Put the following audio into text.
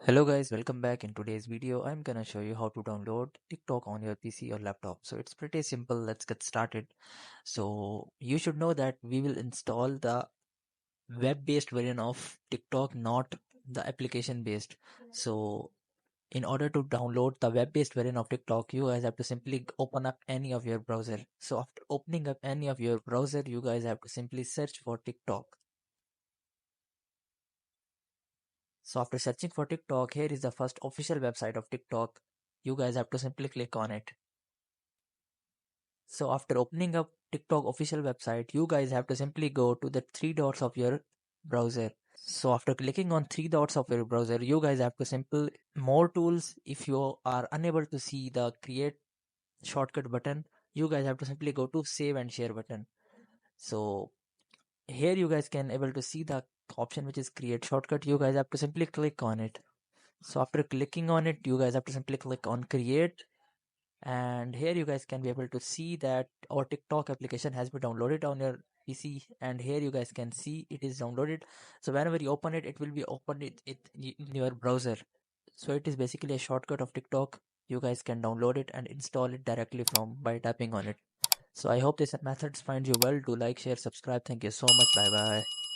Hello guys, welcome back. In today's video, I'm gonna show you how to download TikTok on your PC or laptop. So it's pretty simple. Let's get started. So you should know that we will install the web-based version of TikTok, not the application-based. So in order to download the web-based version of TikTok, you guys have to simply open up any of your browser. So after opening up any of your browser, you guys have to simply search for TikTok. So after searching for TikTok, here is the first official website of TikTok. You guys have to simply click on it. So after opening up TikTok official website, you guys have to simply go to the three dots of your browser. So after clicking on three dots of your browser, you guys have to simple more tools. If you are unable to see the create shortcut button, you guys have to simply go to save and share button. So here you guys can able to see the option which is create shortcut. You guys have to simply click on it. So after clicking on it, you guys have to simply click on create, and here you guys can be able to see that our TikTok application has been downloaded on your PC, and here you guys can see it is downloaded. So whenever you open it, it will be opened in your browser. So it is basically a shortcut of TikTok. You guys can download it and install it directly from by tapping on it. So I hope this method finds you well. Do like, share, subscribe. Thank you so much. Bye bye.